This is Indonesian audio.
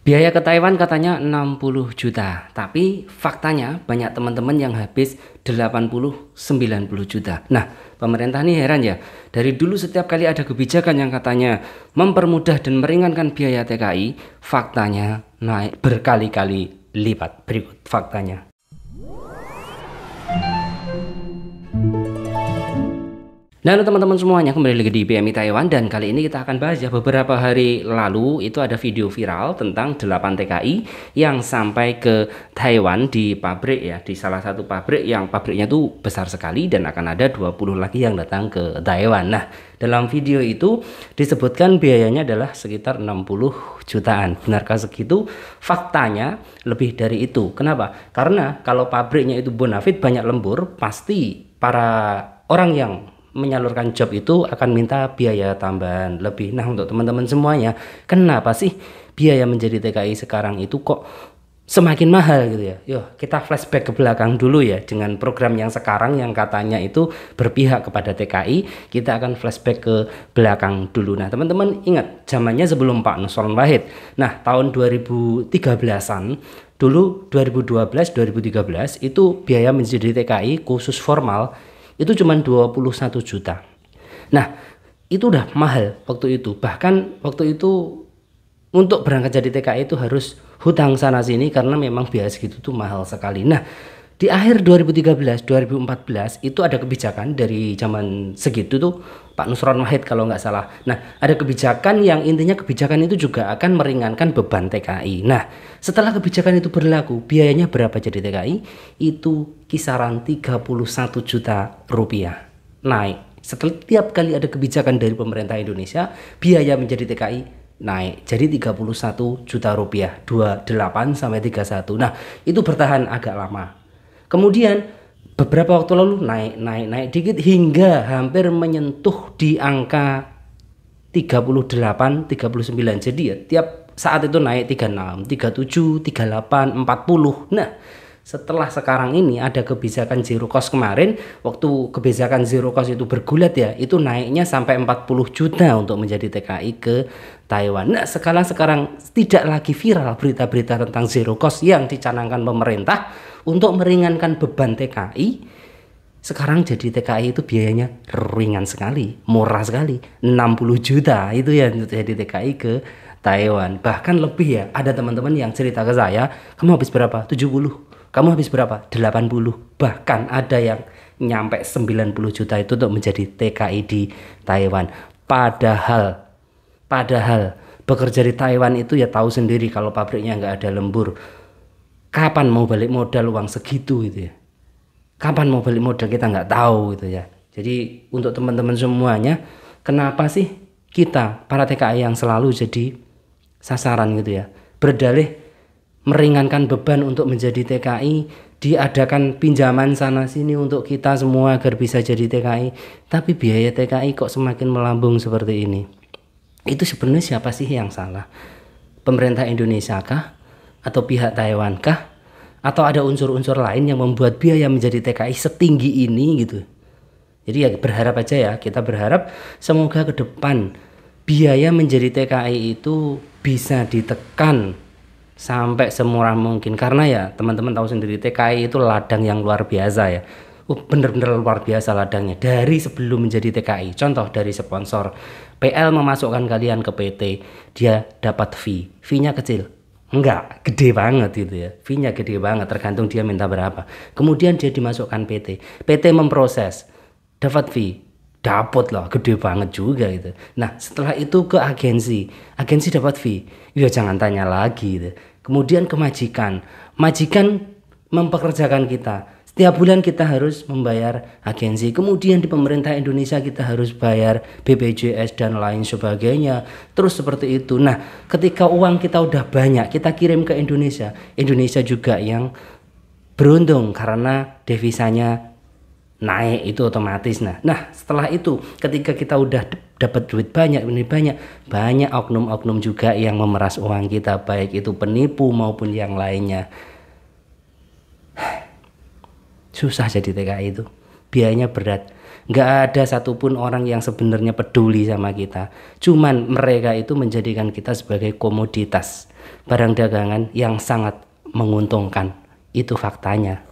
Biaya ke Taiwan katanya 60 juta, tapi faktanya banyak teman-teman yang habis 80-90 juta. Nah, pemerintah ini heran ya, dari dulu setiap kali ada kebijakan yang katanya mempermudah dan meringankan biaya TKI, faktanya naik berkali-kali lipat. Berikut faktanya. Nah, halo teman-teman semuanya, kembali lagi di PMI Taiwan dan kali ini kita akan bahas ya, beberapa hari lalu itu ada video viral tentang 8 TKI yang sampai ke Taiwan di pabrik ya, di salah satu pabrik yang pabriknya tuh besar sekali dan akan ada 20 lagi yang datang ke Taiwan. Nah, dalam video itu disebutkan biayanya adalah sekitar 60 jutaan. Benarkah segitu? Faktanya lebih dari itu. Kenapa? Karena kalau pabriknya itu bonafit banyak lembur, pasti para orang yang menyalurkan job itu akan minta biaya tambahan lebih. Nah, untuk teman-teman semuanya, kenapa sih biaya menjadi TKI sekarang itu kok semakin mahal gitu ya? Yuk kita flashback ke belakang dulu ya, dengan program yang sekarang yang katanya itu berpihak kepada TKI. Kita akan flashback ke belakang dulu. Nah, teman-teman ingat zamannya sebelum Pak Nusron Wahid. Nah, tahun 2013-an dulu, 2012 2013 itu biaya menjadi TKI khusus formal itu cuma 21 juta. Nah, itu udah mahal waktu itu. Bahkan waktu itu untuk berangkat jadi TKI itu harus hutang sana sini karena memang biaya segitu tuh mahal sekali. Nah, di akhir 2013 2014 itu ada kebijakan dari zaman segitu tuh Pak Nusron Wahid kalau nggak salah. Nah, ada kebijakan yang intinya kebijakan itu juga akan meringankan beban TKI. Nah, setelah kebijakan itu berlaku, biayanya berapa jadi TKI? Itu kisaran 31 juta rupiah. Naik. Setiap kali ada kebijakan dari pemerintah Indonesia, biaya menjadi TKI naik jadi 31 juta rupiah, 28 sampai 31. Nah, itu bertahan agak lama. Kemudian beberapa waktu lalu naik dikit hingga hampir menyentuh di angka 38, 39. Jadi ya tiap saat itu naik 36, 37, 38, 40. Nah, setelah sekarang ini ada kebijakan zero cost kemarin, waktu kebijakan zero cost itu bergulat ya, itu naiknya sampai 40 juta untuk menjadi TKI ke Taiwan. Nah, sekarang tidak lagi viral berita-berita tentang zero cost yang dicanangkan pemerintah untuk meringankan beban TKI. Sekarang jadi TKI itu biayanya ringan sekali, murah sekali, 60 juta itu ya untuk jadi TKI ke Taiwan. Bahkan lebih ya, ada teman-teman yang cerita ke saya, kamu habis berapa? 70. Kamu habis berapa? 80. Bahkan ada yang nyampe 90 juta itu untuk menjadi TKI di Taiwan. Padahal bekerja di Taiwan itu ya tahu sendiri kalau pabriknya nggak ada lembur. Kapan mau balik modal uang segitu gitu ya? Kapan mau balik modal kita nggak tahu gitu ya. Jadi untuk teman-teman semuanya, kenapa sih kita para TKI yang selalu jadi sasaran gitu ya? Berdalih meringankan beban untuk menjadi TKI, diadakan pinjaman sana sini untuk kita semua agar bisa jadi TKI, tapi biaya TKI kok semakin melambung seperti ini. Itu sebenarnya siapa sih yang salah? Pemerintah Indonesia kah? Atau pihak Taiwan kah? Atau ada unsur-unsur lain yang membuat biaya menjadi TKI setinggi ini gitu? Jadi ya berharap aja ya, kita berharap semoga ke depan biaya menjadi TKI itu bisa ditekan sampai semurah mungkin. Karena ya teman-teman tahu sendiri, TKI itu ladang yang luar biasa ya. Bener-bener luar biasa ladangnya dari sebelum menjadi TKI. Contoh dari sponsor, PL memasukkan kalian ke PT, dia dapat fee-nya kecil, enggak gede banget gitu ya, fee-nya gede banget tergantung dia minta berapa. Kemudian dia dimasukkan PT memproses, dapat fee, dapat lah gede banget juga gitu. Nah, setelah itu ke agensi dapat fee, ya jangan tanya lagi gitu. Kemudian ke majikan mempekerjakan kita. Setiap bulan kita harus membayar agensi. Kemudian di pemerintah Indonesia kita harus bayar BPJS dan lain sebagainya. Terus seperti itu. Nah, ketika uang kita udah banyak, kita kirim ke Indonesia. Indonesia juga yang beruntung karena devisanya naik itu otomatis. Nah, setelah itu ketika kita udah dapat duit banyak, banyak oknum-oknum juga yang memeras uang kita, baik itu penipu maupun yang lainnya. Susah jadi TKI itu, biayanya berat. Nggak ada satupun orang yang sebenarnya peduli sama kita. Cuman mereka itu menjadikan kita sebagai komoditas. barang dagangan yang sangat menguntungkan. Itu faktanya.